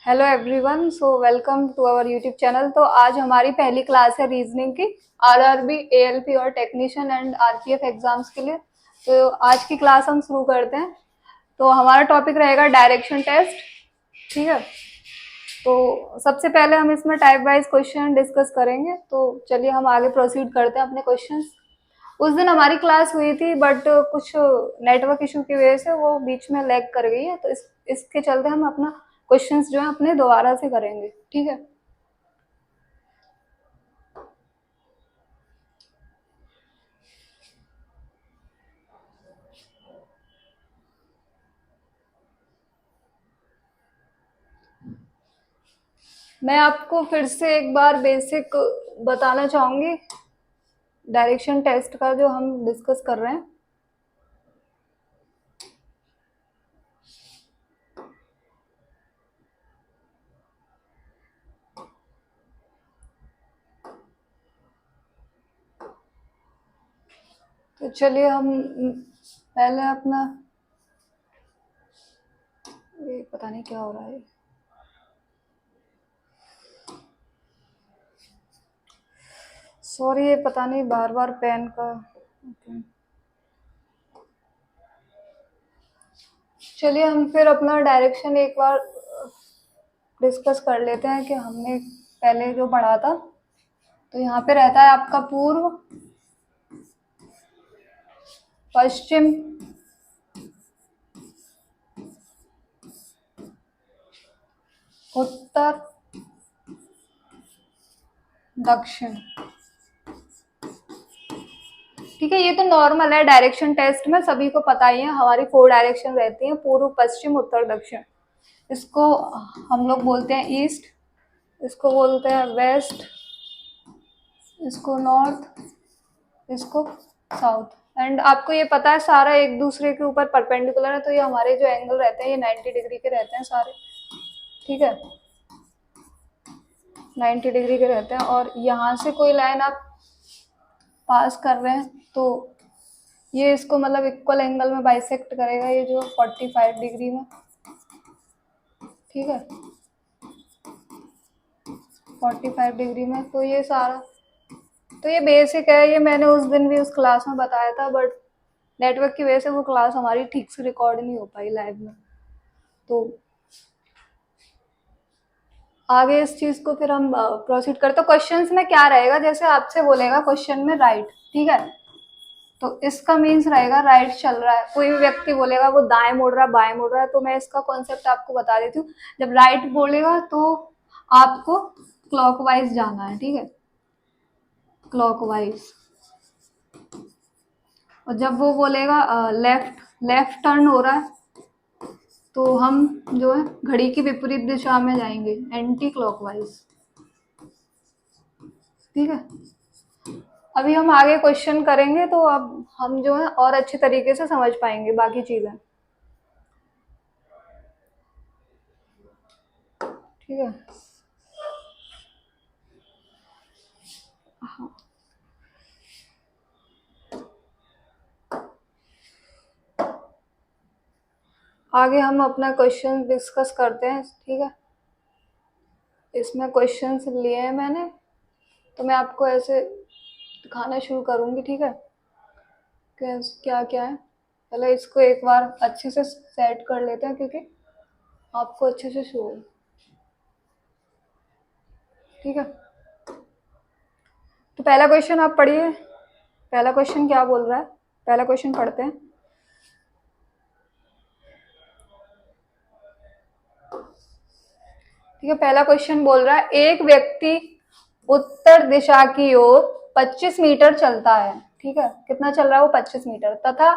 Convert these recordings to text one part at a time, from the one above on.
Hello everyone, so welcome to our YouTube channel. तो आज हमारी पहली क्लास है रीजनिंग की, आरआरबी, एएलपी और टेक्नीशियन एंड आरपीएफ एग्जाम्स के लिए। तो आज की क्लास हम शुरू करते हैं। तो हमारा टॉपिक रहेगा डायरेक्शन टेस्ट। ठीक है, तो सबसे पहले हम इसमें टाइप वाइज क्वेश्चन डिस्कस करेंगे। तो चलिए हम आगे प्रोसीड करते हैं अपने क्वेश्चंस। उस दिन हमारी क्लास हुई थी बट कुछ नेटवर्क इशू की वजह से वो बीच में लैग कर गई है। तो इसके चलते हम अपना क्वेश्चंस जो है अपने दोबारा से करेंगे। ठीक है, मैं आपको फिर से एक बार बेसिक बताना चाहूंगी डायरेक्शन टेस्ट का जो हम डिस्कस कर रहे हैं। तो चलिए हम पहले अपना, ये पता नहीं क्या हो रहा है, सॉरी, ये पता नहीं बार बार पेन का। चलिए हम फिर अपना डायरेक्शन एक बार डिस्कस कर लेते हैं कि हमने पहले जो पढ़ा था। तो यहाँ पे रहता है आपका पूर्व, पश्चिम, उत्तर, दक्षिण। ठीक है, ये तो नॉर्मल है, डायरेक्शन टेस्ट में सभी को पता ही है। हमारी 4 डायरेक्शन रहती हैं, पूर्व, पश्चिम, उत्तर, दक्षिण। इसको हम लोग बोलते हैं ईस्ट, इसको बोलते हैं वेस्ट, इसको नॉर्थ, इसको साउथ। एंड आपको ये पता है सारा एक दूसरे के ऊपर परपेंडिकुलर है, तो ये हमारे जो एंगल रहते हैं ये 90 डिग्री के रहते हैं सारे। ठीक है, 90 डिग्री के रहते हैं। और यहाँ से कोई लाइन आप पास कर रहे हैं तो ये इसको मतलब इक्वल एंगल में बाइसेक्ट करेगा, ये जो 45 डिग्री में। ठीक है, 45 डिग्री में। तो ये सारा, तो ये बेसिक है, ये मैंने उस दिन भी उस क्लास में बताया था बट नेटवर्क की वजह से वो क्लास हमारी ठीक से रिकॉर्ड नहीं हो पाई लाइव में। तो आगे इस चीज को फिर हम प्रोसीड करते। तो क्वेश्चंस में क्या रहेगा, जैसे आपसे बोलेगा क्वेश्चन में राइट, ठीक है, तो इसका मीन्स रहेगा राइट चल रहा है। कोई भी व्यक्ति बोलेगा वो दाएं मुड़ रहा है, बाएं मुड़ रहा है, तो मैं इसका कॉन्सेप्ट आपको बता देती हूँ। जब राइट बोलेगा तो आपको क्लॉकवाइज जाना है। ठीक है, क्लॉकवाइज। और जब वो बोलेगा लेफ्ट लेफ्ट टर्न हो रहा है तो हम जो है घड़ी की विपरीत दिशा में जाएंगे, एंटी क्लॉकवाइज। ठीक है, अभी हम आगे क्वेश्चन करेंगे तो अब हम जो है और अच्छे तरीके से समझ पाएंगे बाकी चीजें। ठीक है, हाँ, आगे हम अपना क्वेश्चन डिस्कस करते हैं। ठीक है, इसमें क्वेश्चंस लिए हैं मैंने, तो मैं आपको ऐसे दिखाना शुरू करूंगी। ठीक है, क्या क्या है। पहले इसको एक बार अच्छे से सेट कर लेते हैं क्योंकि आपको अच्छे से शो हो। ठीक है, तो पहला क्वेश्चन आप पढ़िए। पहला क्वेश्चन क्या बोल रहा है, पहला क्वेश्चन पढ़ते हैं। ठीक है, पहला क्वेश्चन बोल रहा है एक व्यक्ति उत्तर दिशा की ओर 25 मीटर चलता है। ठीक है, कितना चल रहा है वो 25 मीटर, तथा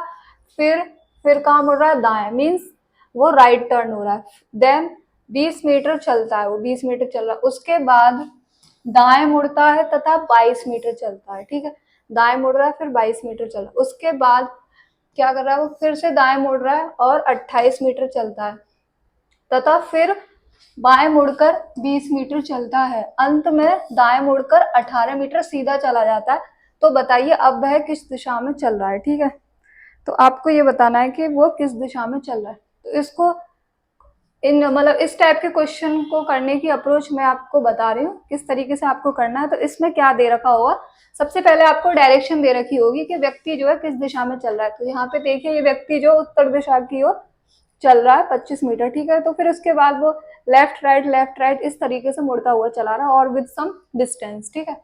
फिर कहाँ मुड़ रहा है, दाएं, मीन्स वो राइट टर्न हो रहा है। देन 20 मीटर चलता है, वो 20 मीटर चल रहा है, उसके बाद दाएं मुड़ता है तथा 22 मीटर चलता है। ठीक है, दाएं मुड़ रहा है फिर 22 मीटर चल रहा है, उसके बाद क्या कर रहा है वो फिर से दाएं मुड़ रहा है और 28 मीटर चलता है, तथा फिर बाएं मुड़कर 20 मीटर चलता है, अंत में दाएं मुड़कर 18 मीटर सीधा चला जाता है। तो बताइए अब वह किस दिशा में चल रहा है। ठीक है, तो आपको ये बताना है कि वो किस दिशा में चल रहा है। तो इसको इन मतलब इस टाइप के क्वेश्चन को करने की अप्रोच मैं आपको बता रही हूँ किस तरीके से आपको करना है। तो इसमें क्या दे रखा होगा, सबसे पहले आपको डायरेक्शन दे रखी होगी कि व्यक्ति जो है किस दिशा में चल रहा है। तो यहाँ पे देखिए ये व्यक्ति जो उत्तर दिशा की ओर चल रहा है 25 मीटर, ठीक है। तो फिर उसके बाद वो लेफ्ट राइट इस तरीके से मुड़ता हुआ चला रहा है और विद सम डिस्टेंस, ठीक है।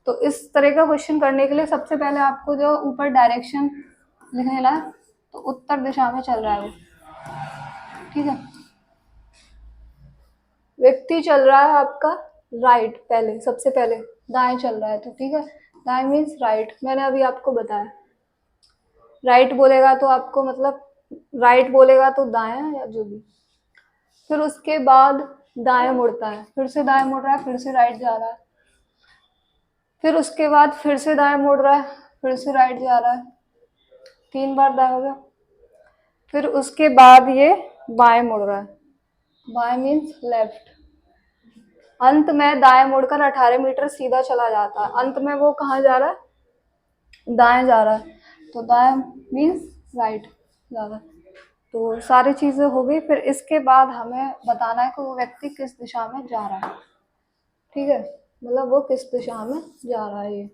तो इस तरह का क्वेश्चन करने के लिए सबसे पहले आपको जो ऊपर डायरेक्शन लिखने ला, तो उत्तर दिशा में चल रहा है वो, ठीक है। व्यक्ति चल रहा है आपका राइट, पहले सबसे पहले दाएं चल रहा है, तो ठीक है। दाएं मीन्स राइट, मैंने अभी आपको बताया। राइट बोलेगा तो आपको मतलब राइट बोलेगा तो दाएं या जो भी। फिर उसके बाद दाएं मुड़ता है, फिर से दाएं मुड़ रहा है, फिर से राइट जा रहा है। फिर उसके बाद फिर से दाएं मुड़ रहा है, फिर से राइट जा रहा है, 3 बार दाएं हो गया। फिर उसके बाद ये बाएं मुड़ रहा है, बाएं मीन्स लेफ्ट। अंत में दाएं मुड़कर 18 मीटर सीधा चला जाता है। अंत में वो कहाँ जा रहा है, दाएं जा रहा है, तो दाएं मीन्स राइट जा रहा है। तो सारी चीजें हो गई। फिर इसके बाद हमें बताना है कि वो व्यक्ति किस दिशा में जा रहा है, ठीक है, मतलब वो किस दिशा में जा रहा है ये।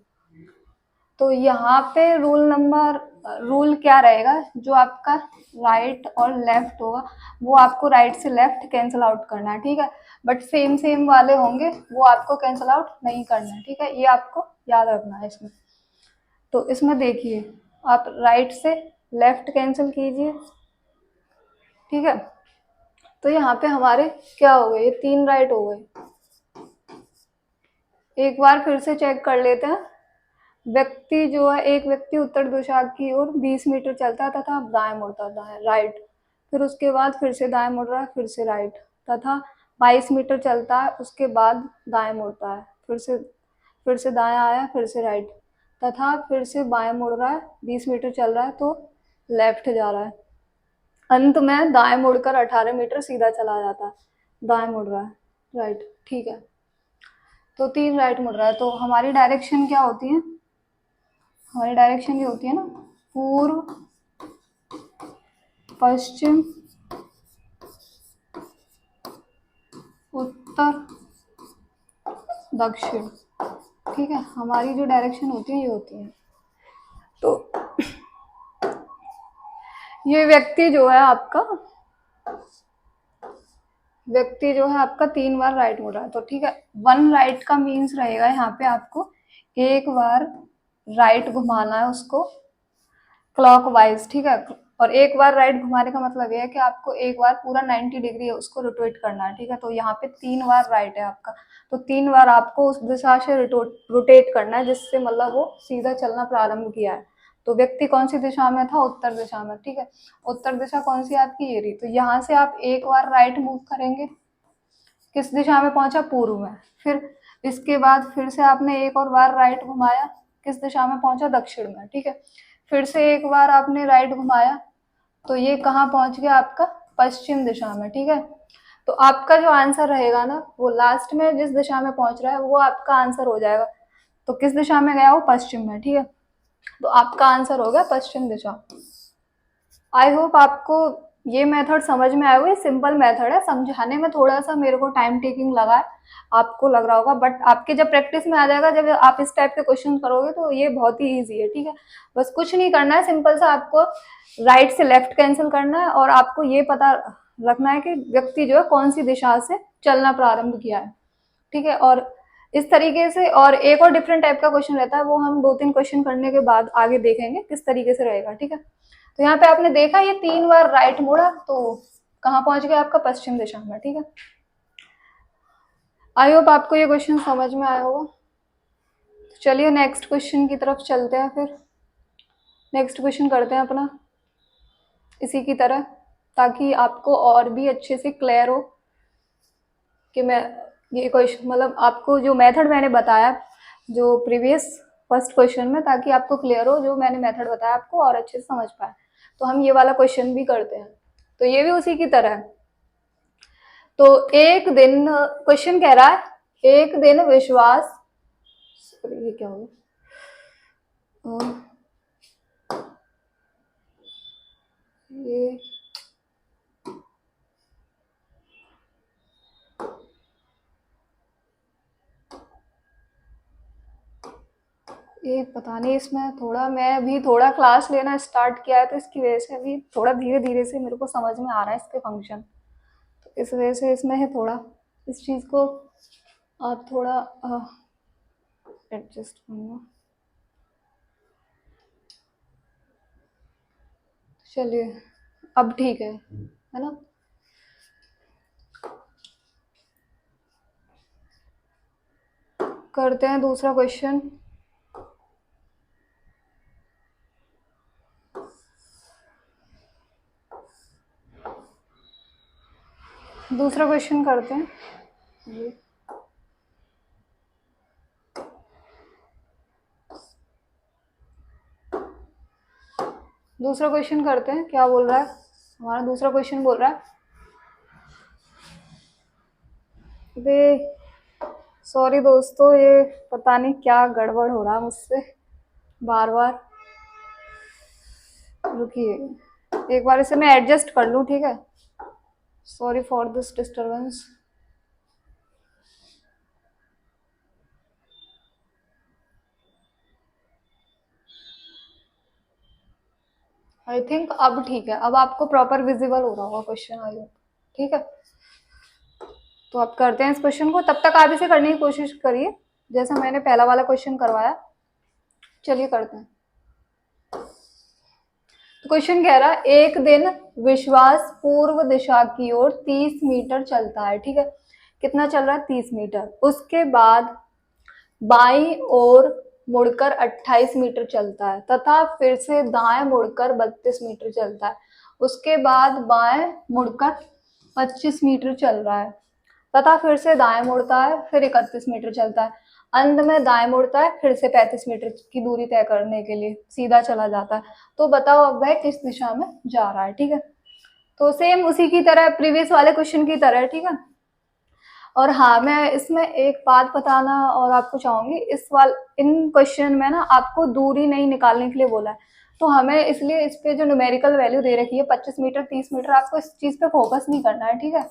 तो यहाँ पे रूल क्या रहेगा, जो आपका राइट और लेफ्ट होगा वो आपको राइट से लेफ्ट कैंसिल आउट करना है, ठीक है। बट सेम सेम वाले होंगे वो आपको कैंसिल आउट नहीं करना है, ठीक है, ये आपको याद रखना है इसमें। तो इसमें देखिए आप राइट से लेफ्ट कैंसिल कीजिए, ठीक है। तो यहाँ पे हमारे क्या हो गए, ये 3 राइट हो गए। एक बार फिर से चेक कर लेते हैं। व्यक्ति जो है, एक व्यक्ति उत्तर दिशा की ओर 20 मीटर चलता है तथा दाएं मुड़ता है, दाएं राइट। फिर उसके बाद फिर से दाएं मुड़ रहा है, फिर से राइट, तथा 22 मीटर चलता है, उसके बाद दाएं मुड़ता है, फिर से दाएं आया, फिर से राइट, तथा फिर से बाएं मुड़ रहा है, 20 मीटर चल रहा है तो लेफ्ट जा रहा है। अंत में दाएं मुड़कर 18 मीटर सीधा चला जाता है, दाएं मुड़ रहा है, राइट, ठीक है। तो 3 राइट मुड़ रहा है। तो हमारी डायरेक्शन क्या होती है, हमारी डायरेक्शन ये होती है ना, पूर्व पश्चिम उत्तर दक्षिण, ठीक है। हमारी जो डायरेक्शन होती है ये होती है। तो ये व्यक्ति जो है आपका 3 बार राइट मुड़ रहा है, तो ठीक है। 1 राइट का मीन्स रहेगा यहाँ पे आपको एक बार राइट घुमाना है उसको क्लॉकवाइज, ठीक है। और एक बार राइट घुमाने का मतलब ये है कि आपको एक बार पूरा 90 डिग्री उसको रोटेट करना है, ठीक है। तो यहाँ पे 3 बार राइट है आपका, तो 3 बार आपको उस दिशा से रोटेट करना है जिससे मतलब वो सीधा चलना प्रारंभ किया है। तो व्यक्ति कौन सी दिशा में था, उत्तर दिशा में, ठीक है। उत्तर दिशा कौन सी आपकी, ये रही। तो यहाँ से आप एक बार राइट मूव करेंगे, किस दिशा में पहुंचा, पूर्व में। फिर इसके बाद फिर से आपने एक और बार राइट घुमाया, किस दिशा में पहुंचा, दक्षिण में, ठीक है। फिर से एक बार आपने राइट घुमाया तो ये कहाँ पहुंच गया आपका, पश्चिम दिशा में, ठीक है। तो आपका जो आंसर रहेगा ना, वो लास्ट में जिस दिशा में पहुंच रहा है वो आपका आंसर हो जाएगा। तो किस दिशा में गया, वो पश्चिम में, ठीक है। तो आपका आंसर हो गया पश्चिम दिशा। आई होप आपको ये मेथड समझ में आया होगा। ये सिंपल मेथड है, समझाने में थोड़ा सा मेरे को टाइम टेकिंग लगा है, आपको लग रहा होगा, बट आपके जब प्रैक्टिस में आ जाएगा, जब आप इस टाइप के क्वेश्चन करोगे तो ये बहुत ही ईजी है, ठीक है। बस कुछ नहीं करना है, सिंपल सा आपको राइट से लेफ्ट कैंसिल करना है और आपको ये पता रखना है कि व्यक्ति जो है कौन सी दिशा से चलना प्रारंभ किया है, ठीक है। और इस तरीके से, और एक और डिफरेंट टाइप का क्वेश्चन रहता है, वो हम 2-3 क्वेश्चन करने के बाद आगे देखेंगे किस तरीके से रहेगा, ठीक है। तो यहाँ पे आपने देखा ये 3 बार राइट मुड़ा तो कहाँ पहुंच गया, आपका पश्चिम दिशा में, ठीक है। आई होप आपको ये क्वेश्चन समझ में आया होगा। चलिए नेक्स्ट क्वेश्चन की तरफ चलते हैं। फिर नेक्स्ट क्वेश्चन करते हैं अपना इसी की तरह, ताकि आपको और भी अच्छे से क्लियर हो कि मैं ये क्वेश्चन मतलब आपको जो मेथड मैंने बताया जो प्रीवियस फर्स्ट क्वेश्चन में, ताकि आपको क्लियर हो जो मैंने मेथड बताया आपको और अच्छे से समझ पाए। तो हम ये वाला क्वेश्चन भी करते हैं, तो ये भी उसी की तरह है। तो एक दिन, क्वेश्चन कह रहा है एक दिन विश्वास, ये क्या होगा, ये ये पता नहीं, इसमें थोड़ा मैं अभी थोड़ा क्लास लेना स्टार्ट किया है तो इसकी वजह से अभी थोड़ा धीरे धीरे से मेरे को समझ में आ रहा है इसके फंक्शन। तो इस वजह से इसमें है थोड़ा, इस चीज़ को आप थोड़ा एडजस्ट करना। चलिए अब ठीक है ना। करते हैं दूसरा क्वेश्चन। दूसरा क्वेश्चन करते हैं जी। दूसरा क्वेश्चन करते हैं, क्या बोल रहा है हमारा दूसरा क्वेश्चन? बोल रहा है, अरे सॉरी दोस्तों, ये पता नहीं क्या गड़बड़ हो रहा है मुझसे बार बार। रुकिए एक बार इसे मैं एडजस्ट कर लूँ, ठीक है। Sorry for this disturbance. I think अब ठीक है, अब आपको प्रॉपर विजिबल हो रहा होगा क्वेश्चन, आई होप। ठीक है, तो आप करते हैं इस क्वेश्चन को। तब तक आप इसे करने की कोशिश करिए जैसा मैंने पहला वाला क्वेश्चन करवाया। चलिए करते हैं। तो क्वेश्चन कह रहा है, एक दिन विश्वास पूर्व दिशा की ओर 30 मीटर चलता है। ठीक है, कितना चल रहा है? 30 मीटर। उसके बाद बाईं ओर मुड़कर 28 मीटर चलता है तथा फिर से दाएं मुड़कर 32 मीटर चलता है। उसके बाद बाएं मुड़कर 25 मीटर चल रहा है तथा फिर से दाएं मुड़ता है, फिर 31 मीटर चलता है। अंत में दाएं मुड़ता है, फिर से 35 मीटर की दूरी तय करने के लिए सीधा चला जाता है। तो बताओ अब वह किस दिशा में जा रहा है। ठीक है, तो सेम उसी की तरह, प्रीवियस वाले क्वेश्चन की तरह। ठीक है, और हाँ मैं इसमें एक बात बताना और आपको चाहूंगी, इन क्वेश्चन में ना आपको दूरी नहीं निकालने के लिए बोला है। तो हमें इसलिए इस पे जो न्यूमेरिकल वैल्यू दे रखी है 25 मीटर 30 मीटर, आपको इस चीज पे फोकस नहीं करना है। ठीक है,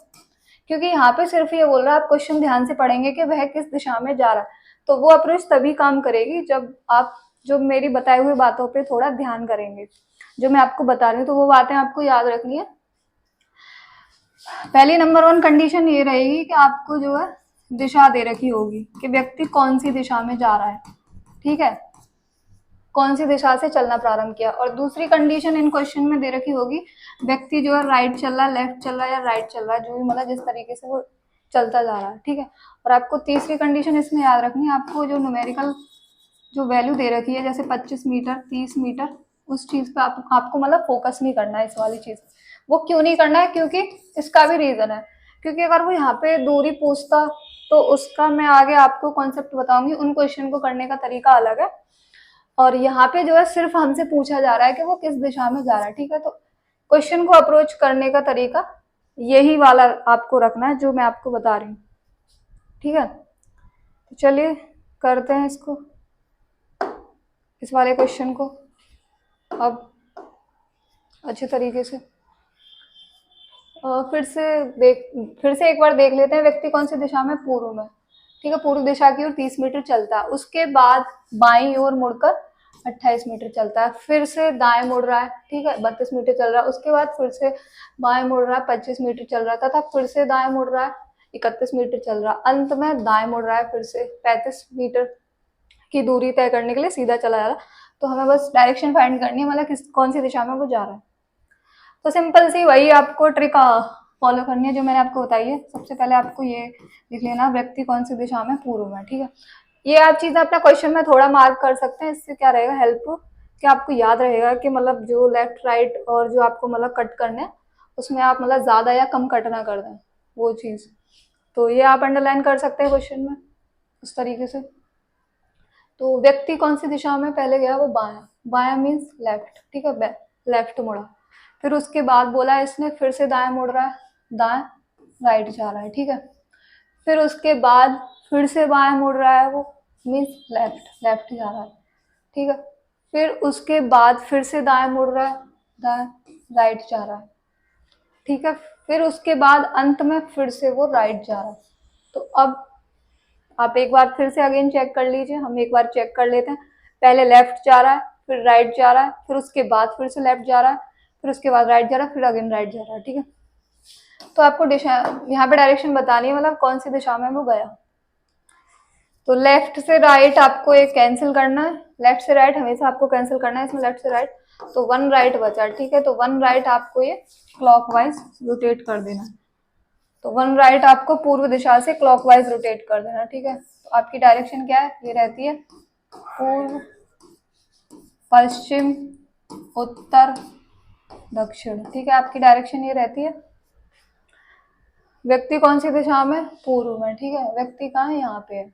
क्योंकि यहाँ पे सिर्फ ये बोल रहा है, आप क्वेश्चन ध्यान से पढ़ेंगे कि वह किस दिशा में जा रहा है। तो वो अप्रोच तभी काम करेगी जब आप जो मेरी बताई हुई बातों पे थोड़ा ध्यान करेंगे। जो मैं आपको बता रही हूँ तो वो बातें आपको याद रखनी है। पहली नंबर 1 कंडीशन ये रहेगी कि आपको जो है दिशा दे रखी होगी कि व्यक्ति कौन सी दिशा में जा रहा है। ठीक है, कौन सी दिशा से चलना प्रारंभ किया। और दूसरी कंडीशन इन क्वेश्चन में दे रखी होगी, व्यक्ति जो है राइट चल रहा है, लेफ्ट चल रहा है या राइट चल रहा है, जो भी मतलब जिस तरीके से वो चलता जा रहा है। ठीक है, और आपको तीसरी कंडीशन इसमें याद रखनी है, आपको जो न्यूमेरिकल जो वैल्यू दे रखी है जैसे 25 मीटर 30 मीटर, उस चीज पे आपको मतलब फोकस नहीं करना है इस वाली चीज। वो क्यों नहीं करना है? क्योंकि इसका भी रीजन है। क्योंकि अगर वो यहाँ पे दूरी पूछता तो उसका मैं आगे आपको कॉन्सेप्ट बताऊंगी, उन क्वेश्चन को करने का तरीका अलग है। और यहाँ पे जो है सिर्फ हमसे पूछा जा रहा है कि वो किस दिशा में जा रहा है। ठीक है, तो क्वेश्चन को अप्रोच करने का तरीका यही वाला आपको रखना है जो मैं आपको बता रही हूँ। ठीक है, तो चलिए करते हैं इसको, इस वाले क्वेश्चन को अब अच्छे तरीके से। फिर से एक बार देख लेते हैं, व्यक्ति कौन सी दिशा में? पूर्व में। ठीक है, पूर्व दिशा की ओर 30 मीटर चलता है। उसके बाद बाईं ओर मुड़कर 28 मीटर चलता है, फिर से दाएं मुड़ रहा है। ठीक है, 32 मीटर चल रहा है। उसके बाद फिर से बाएं मुड़ रहा है, 25 मीटर चल रहा है तथा फिर से दाएं मुड़ रहा है, 31 मीटर चल रहा है। अंत में दाएं मुड़ रहा है, फिर से 35 मीटर की दूरी तय करने के लिए सीधा चला जा रहा है। तो हमें बस डायरेक्शन फाइंड करनी है, मतलब कौन सी दिशा में वो जा रहा है। तो सिंपल सी वही आपको ट्रिक फॉलो करनी है जो मैंने आपको बताई है। सबसे पहले आपको ये लिख लेना, व्यक्ति कौन सी दिशा में? पूर्व में। ठीक है, ये आप चीज़ अपना क्वेश्चन में थोड़ा मार्क कर सकते हैं। इससे क्या रहेगा हेल्प, कि आपको याद रहेगा कि मतलब जो लेफ्ट राइट और जो आपको मतलब कट करने हैं उसमें आप मतलब ज़्यादा या कम कट ना कर दें वो चीज़। तो ये आप अंडरलाइन कर सकते हैं क्वेश्चन में उस तरीके से। तो व्यक्ति कौन सी दिशा में पहले गया? वो बायां। बायां मीन्स लेफ्ट। ठीक है, लेफ्ट मुड़ा। फिर उसके बाद बोला इसने फिर से दाएं मुड़ रहा है, दाएं राइट जा रहा है। ठीक है, फिर उसके बाद फिर से बाएं मुड़ रहा है, वो मीन्स लेफ्ट लेफ्ट जा रहा है। ठीक है, फिर उसके बाद फिर से दाएं मुड़ रहा है, दाएं राइट जा रहा है। ठीक है, फिर उसके बाद अंत में फिर से वो राइट जा रहा है। तो अब आप एक बार फिर से अगेन चेक कर लीजिए, हम एक बार चेक कर लेते हैं। पहले लेफ्ट जा रहा है, फिर राइट जा रहा है, फिर उसके बाद फिर से लेफ्ट जा रहा है, फिर उसके बाद राइट जा रहा है, फिर अगेन राइट जा रहा है। ठीक है, तो आपको दिशा यहाँ पे डायरेक्शन बतानी है, मतलब कौन सी दिशा में वो गया। तो लेफ्ट से राइट आपको एक कैंसिल करना है, लेफ्ट से राइट हमेशा आपको कैंसिल करना है इसमें, लेफ्ट से राइट, तो वन राइट बचा। ठीक है, तो वन राइट आपको ये क्लॉकवाइज रोटेट कर देना है। तो वन राइट आपको पूर्व दिशा से क्लॉकवाइज रोटेट कर देना। ठीक है, तो आपकी डायरेक्शन क्या है, ये रहती है पूर्व, पश्चिम, उत्तर, दक्षिण। ठीक है, आपकी डायरेक्शन ये रहती है। व्यक्ति कौन सी दिशा में, पूर्व में। ठीक है, व्यक्ति कहाँ है, यहाँ पे है,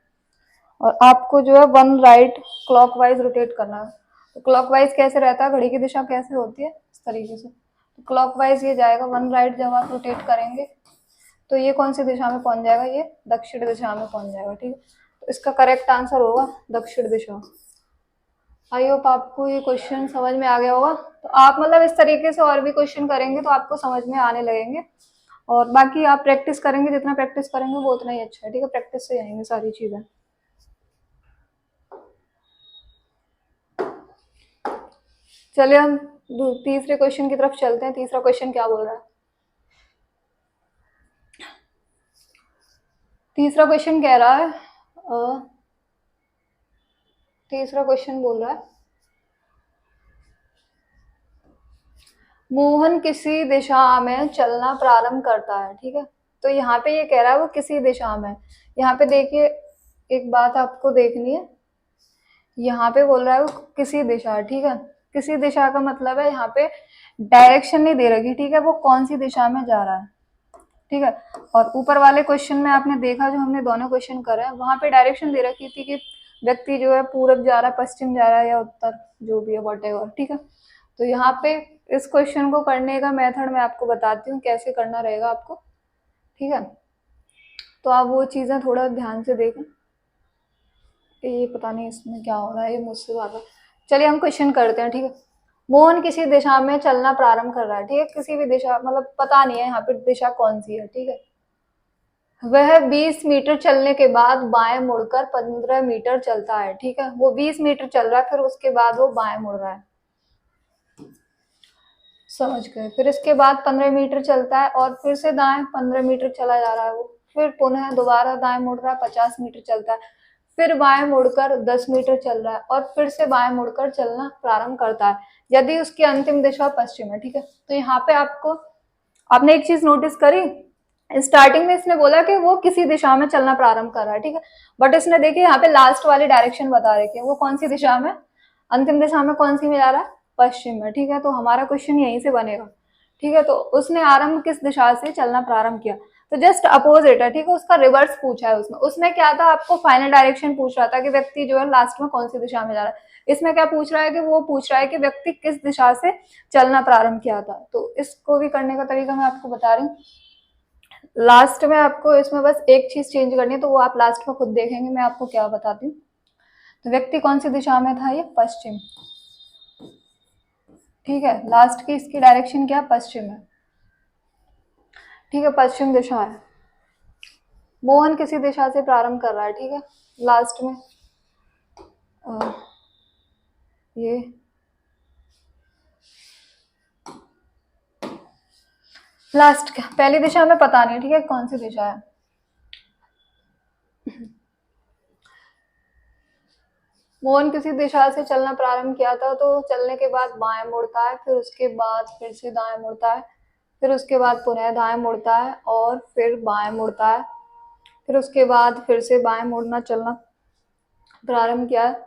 और आपको जो है वन राइट क्लॉकवाइज रोटेट करना है। तो क्लॉकवाइज कैसे रहता है, घड़ी की दिशा कैसे होती है, इस तरीके से। तो क्लॉकवाइज ये जाएगा, वन राइट जब आप रोटेट करेंगे तो ये कौन सी दिशा में पहुंच जाएगा, ये दक्षिण दिशा में पहुंच जाएगा। ठीक है, तो इसका करेक्ट आंसर होगा दक्षिण दिशा। आई होप आपको ये क्वेश्चन समझ में आ गया होगा। तो आप मतलब इस तरीके से और भी क्वेश्चन करेंगे तो आपको समझ में आने लगेंगे, और बाकी आप प्रैक्टिस करेंगे, जितना प्रैक्टिस करेंगे वो उतना ही अच्छा है। ठीक है, प्रैक्टिस से आएंगे सारी चीजें। चलिए हम तीसरे क्वेश्चन की तरफ चलते हैं। तीसरा क्वेश्चन क्या बोल रहा है, तीसरा क्वेश्चन कह रहा है तीसरा क्वेश्चन बोल रहा है मोहन किसी दिशा में चलना प्रारंभ करता है। ठीक है, तो यहाँ पे ये कह रहा है वो किसी दिशा में। यहाँ पे देखिए एक बात आपको देखनी है, यहाँ पे बोल रहा है वो किसी दिशा। ठीक है, किसी दिशा का मतलब है यहाँ पे डायरेक्शन नहीं दे रखी। ठीक है, वो कौन सी दिशा में जा रहा है। ठीक है, और ऊपर वाले क्वेश्चन में आपने देखा, जो हमने दोनों क्वेश्चन करे हैं वहां पे डायरेक्शन दे रखी थी कि व्यक्ति जो है पूरब जा रहा है, पश्चिम जा रहा है, या उत्तर, जो भी है वॉटेवर। ठीक है, तो यहाँ पे इस क्वेश्चन को करने का मेथड मैं आपको बताती हूँ कैसे करना रहेगा आपको। ठीक है, तो आप वो चीजें थोड़ा ध्यान से देखें। ये पता नहीं इसमें क्या हो रहा है, ये मुझसे बात है। चलिए हम क्वेश्चन करते हैं। ठीक है, मोहन किसी दिशा में चलना प्रारंभ कर रहा है। ठीक है, किसी भी दिशा, मतलब पता नहीं है यहाँ पे दिशा कौन सी है। ठीक है, वह 20 मीटर चलने के बाद बाएं मुड़कर 15 मीटर चलता है। ठीक है, वो 20 मीटर चल रहा है, फिर उसके बाद वो बाएं मुड़ रहा है, समझ गए। फिर इसके बाद 15 मीटर चलता है और फिर से दाएं 15 मीटर चला जा रहा है वो, फिर पुनः दोबारा दाएं मुड़ रहा है, 50 मीटर चलता है, फिर बाएं मुड़कर 10 मीटर चल रहा है और फिर से बाएं मुड़कर चलना प्रारंभ करता है यदि उसकी अंतिम दिशा पश्चिम है। ठीक है, तो यहाँ पे आपने एक चीज नोटिस करी, स्टार्टिंग में इसने बोला कि वो किसी दिशा में चलना प्रारंभ कर रहा है। ठीक है, बट इसने देखिए यहाँ पे लास्ट वाली डायरेक्शन बता रखी है, वो कौन सी दिशा में, अंतिम दिशा में कौन सी में जा रहा है, पश्चिम में। ठीक है, तो हमारा क्वेश्चन यहीं से बनेगा। ठीक है, तो उसने आरंभ किस दिशा से चलना प्रारंभ किया, तो जस्ट अपोजिट है। ठीक है, उसका रिवर्स पूछा है उसमें क्या था, आपको फाइनल डायरेक्शन पूछ रहा था कि व्यक्ति जो है लास्ट में कौन सी दिशा में जा रहा है। इसमें क्या पूछ रहा है कि वो पूछ रहा है कि व्यक्ति किस दिशा से चलना प्रारंभ किया था। तो इसको भी करने का तरीका मैं आपको बता रही हूँ। लास्ट में आपको इसमें बस एक चीज चेंज करनी है, तो वो आप लास्ट में खुद देखेंगे मैं आपको क्या बताती हूँ। तो व्यक्ति कौन सी दिशा में था, ये पश्चिम। ठीक है, लास्ट की इसकी डायरेक्शन क्या, पश्चिम है। ठीक है, पश्चिम दिशा है। मोहन किसी दिशा से प्रारंभ कर रहा है। ठीक है, लास्ट में ये लास्ट पहली दिशा में पता नहीं। ठीक है, कौन सी दिशा है, मोहन किसी दिशा से चलना प्रारंभ किया था, तो चलने के बाद बाएं मुड़ता है, फिर उसके बाद फिर से दाएं मुड़ता है, फिर उसके बाद पुनः दाएं मुड़ता है और फिर बाएं मुड़ता है, फिर उसके बाद फिर से बाएं मुड़ना चलना प्रारंभ किया है।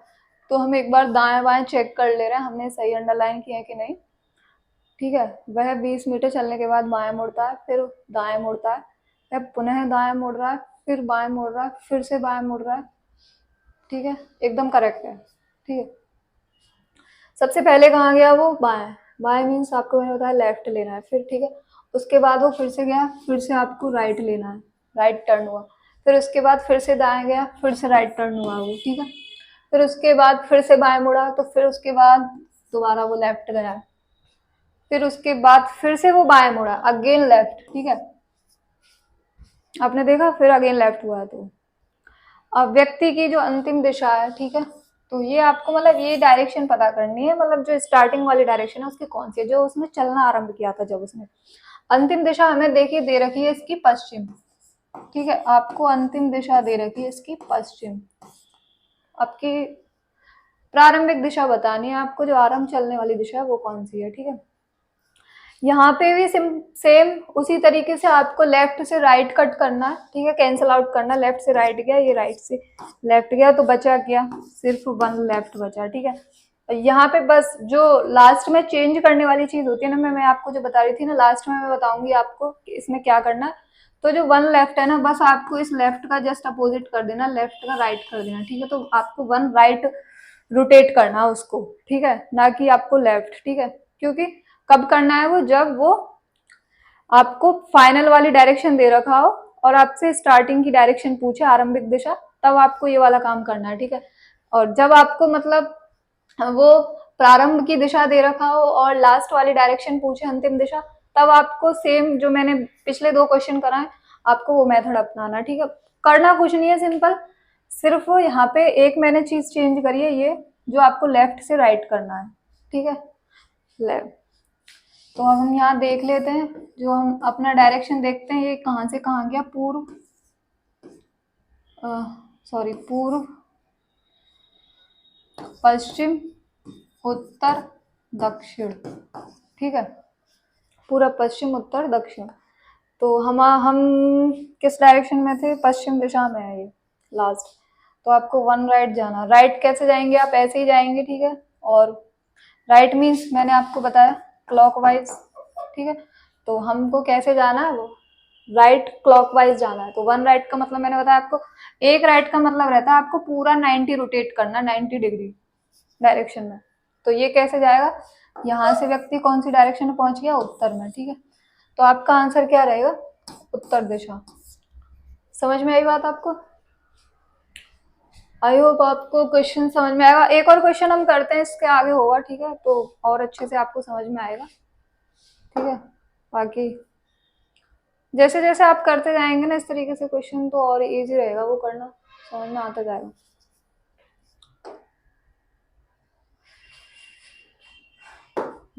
तो हम एक बार दाएं बाएं चेक कर ले रहे हैं हमने सही अंडरलाइन किया है कि नहीं। ठीक है, वह 20 मीटर चलने के बाद बाएं मुड़ता है, फिर दाएं मुड़ता है, वह पुनः दाएं मुड़ रहा है, फिर बाएं मुड़ रहा है, फिर से बाएं मुड़ रहा है। ठीक है, एकदम करेक्ट है। ठीक है, सबसे पहले कहाँ गया वो, बाएं। बाएं मीन्स आपको मैंने बताया लेफ्ट लेना है, फिर ठीक है, उसके बाद वो फिर से गया, फिर से आपको राइट लेना है, राइट टर्न हुआ, फिर उसके बाद फिर से दाएं गया, फिर से राइट टर्न हुआ वो। ठीक है, फिर उसके बाद फिर से बाएं मुड़ा, तो फिर उसके बाद दोबारा वो लेफ्ट गया, फिर उसके बाद फिर से वो बाएं मुड़ा, अगेन लेफ्ट। ठीक है, आपने देखा, फिर अगेन लेफ्ट हुआ। तो अब व्यक्ति की जो अंतिम दिशा है, ठीक है, तो ये आपको मतलब ये डायरेक्शन पता करनी है, मतलब जो स्टार्टिंग वाली डायरेक्शन है उसकी कौन सी है, जो उसने चलना आरंभ किया था जब उसने। अंतिम दिशा हमें देखिए दे रखी है इसकी पश्चिम, ठीक है, आपको अंतिम दिशा दे रखी है इसकी पश्चिम। आपकी प्रारंभिक दिशा बतानी है आपको, जो आरंभ चलने वाली दिशा है वो कौन सी है, ठीक है। यहाँ पे भी सेम उसी तरीके से आपको लेफ्ट से राइट कट करना है, ठीक है, कैंसिल आउट करना, लेफ्ट से राइट गया, ये राइट से लेफ्ट गया, तो बचा क्या, सिर्फ वन लेफ्ट बचा, ठीक है। यहाँ पे बस जो लास्ट में चेंज करने वाली चीज होती है ना, मैं आपको जो बता रही थी ना, लास्ट में मैं बताऊंगी आपको कि इसमें क्या करना है। तो जो वन लेफ्ट है ना, बस आपको इस लेफ्ट का जस्ट अपोजिट कर देना, लेफ्ट का राइट कर देना, ठीक है। तो आपको वन राइट रोटेट करना है उसको, ठीक है, ना कि आपको लेफ्ट, ठीक है। क्योंकि कब करना है वो, जब वो आपको फाइनल वाली डायरेक्शन दे रखा हो और आपसे स्टार्टिंग की डायरेक्शन पूछे, आरंभिक दिशा, तब आपको ये वाला काम करना है, ठीक है। और जब आपको मतलब वो प्रारंभ की दिशा दे रखा हो और लास्ट वाली डायरेक्शन पूछे, अंतिम दिशा, तब आपको सेम जो मैंने पिछले 2 क्वेश्चन कराए, आपको वो मेथड अपनाना, ठीक है। करना कुछ नहीं है, सिंपल, सिर्फ यहाँ पे एक मैंने चीज चेंज करी है, ये जो आपको लेफ्ट से राइट करना है, ठीक है, लेफ्ट। तो अब हम यहाँ देख लेते हैं, जो हम अपना डायरेक्शन देखते हैं, ये कहाँ से कहाँ गया, पूर्व, सॉरी, पूर्व, पश्चिम, उत्तर, दक्षिण, ठीक है, पूरा पश्चिम उत्तर दक्षिण। तो हम किस डायरेक्शन में थे, पश्चिम दिशा में है ये लास्ट। तो आपको वन राइट जाना, राइट कैसे जाएंगे, आप ऐसे ही जाएंगे, ठीक है। और राइट मीन्स मैंने आपको बताया क्लॉकवाइज, ठीक है। तो हमको कैसे जाना है, वो राइट क्लॉकवाइज जाना है। तो वन राइट का मतलब मैंने बताया आपको, एक राइट का मतलब रहता है आपको पूरा 90 रोटेट करना, 90 डिग्री डायरेक्शन में। तो ये कैसे जाएगा, यहाँ से व्यक्ति कौन सी डायरेक्शन में पहुंच गया, उत्तर में, ठीक है। तो आपका आंसर क्या रहेगा, उत्तर दिशा। समझ में आई बात आपको, आई होप आपको क्वेश्चन समझ में आएगा। एक और क्वेश्चन हम करते हैं, इसके आगे होगा, ठीक है, तो और अच्छे से आपको समझ में आएगा, ठीक है। बाकी जैसे जैसे आप करते जाएंगे ना इस तरीके से क्वेश्चन, तो और इजी रहेगा वो करना, समझ में आता जाएगा।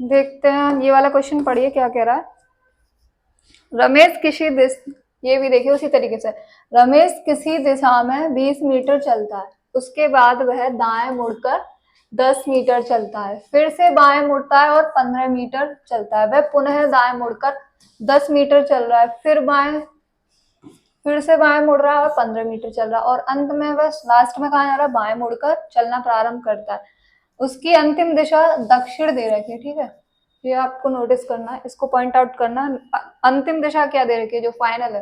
देखते हैं ये वाला क्वेश्चन, पढ़िए क्या कह रहा है। रमेश किसी ये भी देखिए उसी तरीके से, रमेश किसी दिशा में 20 मीटर चलता है, उसके बाद वह दाएं मुड़कर 10 मीटर चलता है, फिर से बाएं मुड़ता है और 15 मीटर चलता है, वह पुनः दाएं मुड़कर 10 मीटर चल रहा है, फिर से बाएं मुड़ रहा है और 15 मीटर चल रहा है, और अंत में वह लास्ट में कहाँ जा रहा है, बाएं मुड़कर चलना प्रारंभ करता है। उसकी अंतिम दिशा दक्षिण दे रखी है, ठीक है, ये आपको नोटिस करना है, इसको पॉइंट आउट करना है। अंतिम दिशा क्या दे रखी है, जो फाइनल है,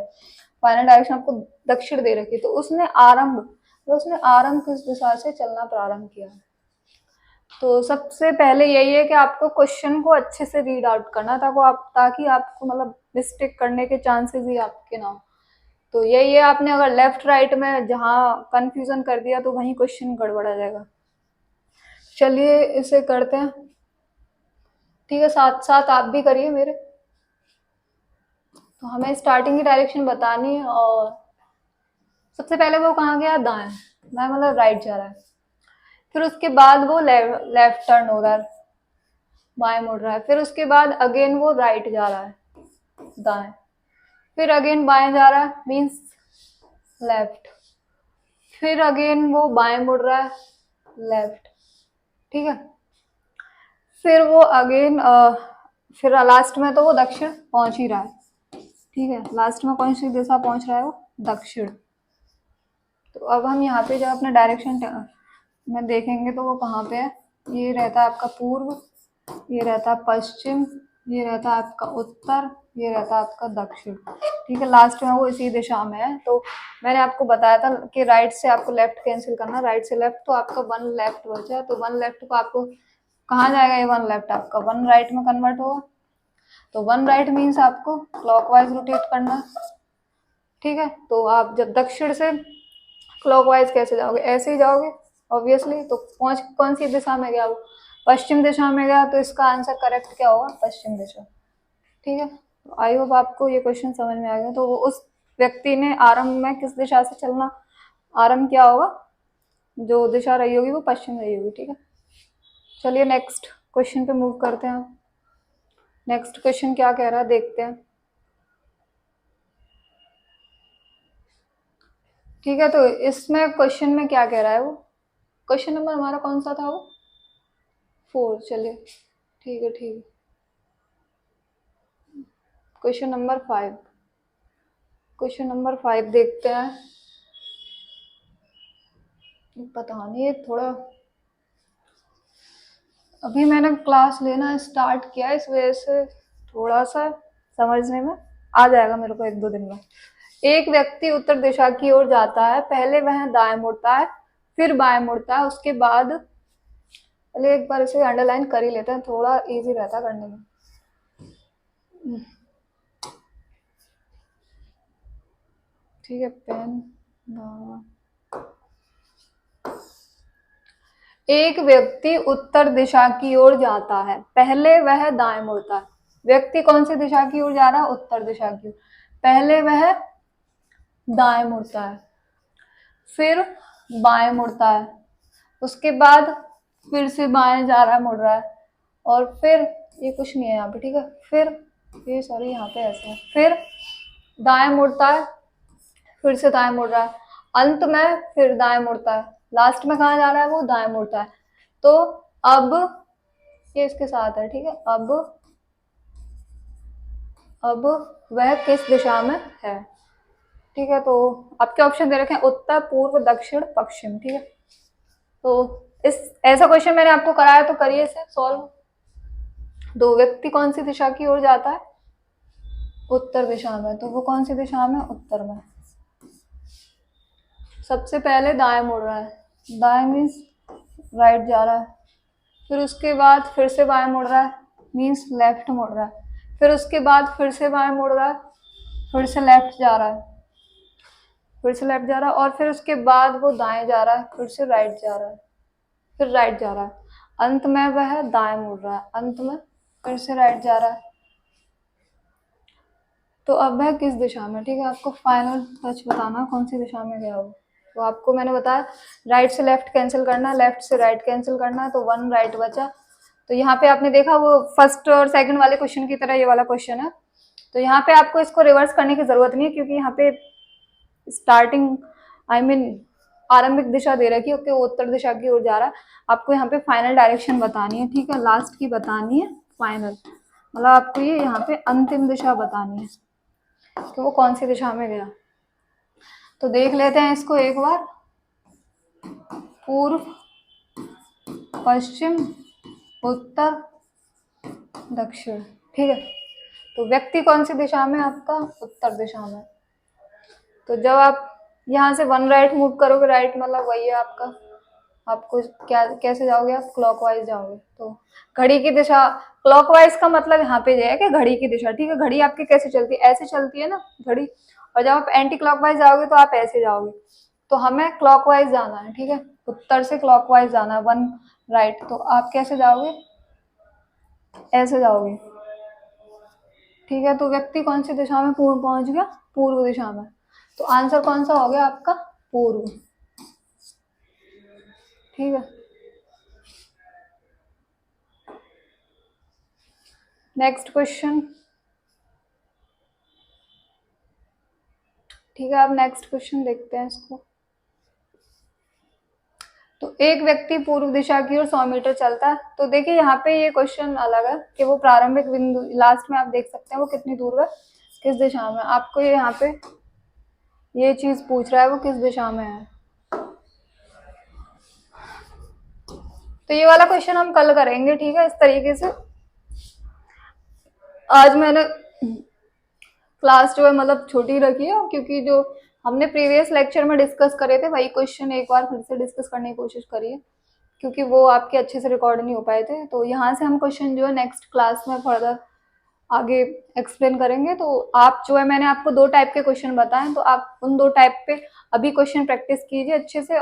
फाइनल डायरेक्शन आपको दक्षिण दे रखी है। तो उसने आरंभ किस दिशा से चलना प्रारंभ किया। तो सबसे पहले यही है कि आपको क्वेश्चन को अच्छे से रीड आउट करना, ताकि आपको मतलब मिस्टेक करने के चांसेस ही आपके ना हो। तो यही है, आपने अगर लेफ्ट राइट में जहाँ कंफ्यूजन कर दिया तो वहीं क्वेश्चन गड़बड़ा जाएगा। चलिए इसे करते हैं, ठीक है, साथ साथ आप भी करिए मेरे। तो हमें स्टार्टिंग की डायरेक्शन बतानी है, और सबसे पहले वो कहाँ गया, दाएं, दाएं मतलब राइट जा रहा है। फिर उसके बाद वो लेफ्ट टर्न हो रहा है, बाएं मुड़ रहा है। फिर उसके बाद अगेन वो राइट जा रहा है, दाएं, फिर अगेन बाएं जा रहा है, मीन्स लेफ्ट, फिर अगेन वो बाएं मुड़ रहा है, लेफ्ट, ठीक है। फिर वो अगेन फिर लास्ट में तो वो दक्षिण पहुंच ही रहा है, ठीक है, लास्ट में कौन सी दिशा पहुंच रहा है, वो दक्षिण। तो अब हम यहाँ पे जब अपने डायरेक्शन में देखेंगे तो वो कहाँ पे है, ये रहता है आपका पूर्व, ये रहता है पश्चिम, ये रहता है आपका उत्तर, ये रहता है आपका दक्षिण, ठीक है। लास्ट में वो इसी दिशा में है। तो मैंने आपको बताया था कि राइट से आपको लेफ्ट कैंसिल करना, राइट से लेफ्ट, तो आपका वन लेफ्ट बचा। तो वन लेफ्ट को आपको कहाँ जाएगा, ये वन लेफ्ट आपका वन राइट में कन्वर्ट होगा। तो वन राइट मीन्स आपको क्लॉकवाइज रोटेट करना, ठीक है। तो आप जब दक्षिण से क्लॉकवाइज कैसे जाओगे, ऐसे ही जाओगे ऑब्वियसली। तो पहुंच कौन सी दिशा में गया, वो पश्चिम दिशा में गया। तो इसका आंसर करेक्ट क्या होगा, पश्चिम दिशा, ठीक है। तो आई होप आपको ये क्वेश्चन समझ में आ गया। तो उस व्यक्ति ने आरंभ में किस दिशा से चलना आरंभ किया होगा, जो दिशा रही होगी वो पश्चिम रही होगी, ठीक है। चलिए नेक्स्ट क्वेश्चन पे मूव करते हैं। नेक्स्ट क्वेश्चन क्या कह रहा है देखते हैं। ठीक है, तो इसमें क्वेश्चन में क्या कह रहा है वो, क्वेश्चन नंबर हमारा कौन सा था वो, 4। चलिए ठीक है, ठीक है। क्वेश्चन नंबर 5, क्वेश्चन नंबर 5 देखते हैं। पता नहीं, थोड़ा अभी मैंने क्लास लेना स्टार्ट किया, इस वजह से थोड़ा सा समझने में आ जाएगा मेरे को 1-2 दिन में। एक व्यक्ति उत्तर दिशा की ओर जाता है, पहले वह दाएं मुड़ता है, फिर बाएं मुड़ता है, उसके बाद, चलिए एक बार इसे अंडरलाइन कर ही लेते हैं, थोड़ा इजी रहता है करने में। ठीक है, पेन। एक व्यक्ति उत्तर दिशा की ओर जाता है, पहले वह दाएं मुड़ता है। व्यक्ति कौन सी दिशा की ओर जा रहा है, उत्तर दिशा की ओर। पहले वह दाएं मुड़ता है, फिर बाएं मुड़ता है, उसके बाद फिर से बाएं जा रहा है, मुड़ रहा है, और फिर ये कुछ नहीं है यहाँ पे, ठीक है। फिर ये सॉरी यहाँ पे ऐसे है, फिर दाएं मुड़ता है, फिर से दाएं मुड़ रहा है, अंत में फिर दाएं मुड़ता है, लास्ट में कहाँ जा रहा है वो, दाएं मुड़ता है। तो अब ये इसके साथ है, ठीक है। अब वह किस दिशा में है, ठीक है। तो आपके ऑप्शन दे रखे हैं उत्तर, पूर्व, दक्षिण, पश्चिम, ठीक है। तो इस ऐसा क्वेश्चन मैंने आपको कराया, तो करिए इसे सॉल्व। दो व्यक्ति कौन सी दिशा की ओर जाता है, उत्तर दिशा में, तो वो कौन सी दिशा में, उत्तर में। सबसे पहले दाएं मुड़ रहा है, दाएं मीन्स राइट जा रहा है, फिर उसके बाद फिर से बाएं मुड़ रहा है, मीन्स लेफ्ट मुड़ रहा है, फिर उसके बाद फिर से बाएं मुड़ रहा है, फिर से लेफ्ट जा रहा है, फिर से लेफ्ट जा रहा है, और फिर उसके बाद वो दाएं जा रहा है, फिर से राइट जा रहा है, फिर राइट जा रहा है, अंत में वह दाएं मुड़ रहा है, अंत में फिर से राइट जा रहा है। तो अब वह किस दिशा में, ठीक है। आपको फाइनल टच बताना कौन सी दिशा में गया वो। तो आपको मैंने बताया राइट से लेफ्ट कैंसिल करना, लेफ्ट से राइट कैंसिल करना, तो 1 राइट बचा। तो यहाँ पे आपने देखा वो फर्स्ट और सेकंड वाले क्वेश्चन की तरह ये वाला क्वेश्चन है। तो यहाँ पे आपको इसको रिवर्स करने की जरूरत नहीं है, क्योंकि यहाँ पे स्टार्टिंग आरंभिक दिशा दे रखी है, वो उत्तर दिशा की ओर जा रहा है। आपको यहाँ पे फाइनल डायरेक्शन बतानी है, ठीक है, लास्ट की बतानी है फाइनल, मतलब आपको ये यहाँ पे अंतिम दिशा बतानी है कि वो कौन सी दिशा में गया। तो देख लेते हैं इसको एक बार, पूर्व, पश्चिम, उत्तर, दक्षिण, ठीक है। तो व्यक्ति कौन सी दिशा में, आपका उत्तर दिशा में। तो जब आप यहाँ से 1 राइट मूव करोगे, राइट मतलब वही है आपका, आपको क्या कैसे जाओगे आप, क्लॉकवाइज जाओगे। तो घड़ी की दिशा क्लॉकवाइज का मतलब यहाँ पे है कि घड़ी की दिशा, ठीक है। घड़ी आपकी कैसे चलती है, ऐसे चलती है ना घड़ी, और जब आप एंटी क्लॉकवाइज जाओगे तो आप ऐसे जाओगे। तो हमें क्लॉकवाइज जाना है, ठीक है, उत्तर से क्लॉकवाइज जाना है, 1 राइट। तो आप कैसे जाओगे, ऐसे जाओगे, ठीक है। तो व्यक्ति कौन सी दिशा में पूर्व पहुंच गया, पूर्व दिशा में। तो आंसर कौन सा हो गया आपका, पूर्व, ठीक है। नेक्स्ट क्वेश्चन, ठीक है। अब नेक्स्ट क्वेश्चन देखते हैं इसको। तो एक व्यक्ति पूर्व दिशा की ओर 100 मीटर चलता है। तो देखिए यहाँ पे ये क्वेश्चन अलग है कि वो प्रारंभिक बिंदु लास्ट में आप देख सकते हैं वो कितनी दूर है, किस दिशा में। आपको ये यहाँ पे ये चीज पूछ रहा है वो किस दिशा में है। तो ये वाला क्वेश्चन हम कल करेंगे, ठीक है, इस तरीके से। आज मैंने क्लास जो है मतलब छोटी रखी है, क्योंकि जो हमने प्रीवियस लेक्चर में डिस्कस करे थे वही क्वेश्चन एक बार फिर से डिस्कस करने की कोशिश करिए, क्योंकि वो आपके अच्छे से रिकॉर्ड नहीं हो पाए थे। तो यहाँ से हम क्वेश्चन जो है नेक्स्ट क्लास में फर्दर आगे एक्सप्लेन करेंगे। तो आप जो है मैंने आपको 2 टाइप के क्वेश्चन बताएं, तो आप उन 2 टाइप पे अभी क्वेश्चन प्रैक्टिस कीजिए अच्छे से,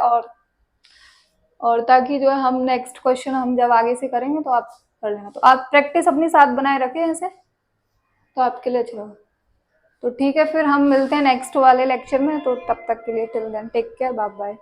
और ताकि जो है हम नेक्स्ट क्वेश्चन हम जब आगे से करेंगे तो आप कर लेना। तो आप प्रैक्टिस अपनी साथ बनाए रखें ऐसे, तो आपके लिए अच्छा होगा। तो ठीक है, फिर हम मिलते हैं नेक्स्ट वाले लेक्चर में। तो तब तक के लिए till then take care, bye bye.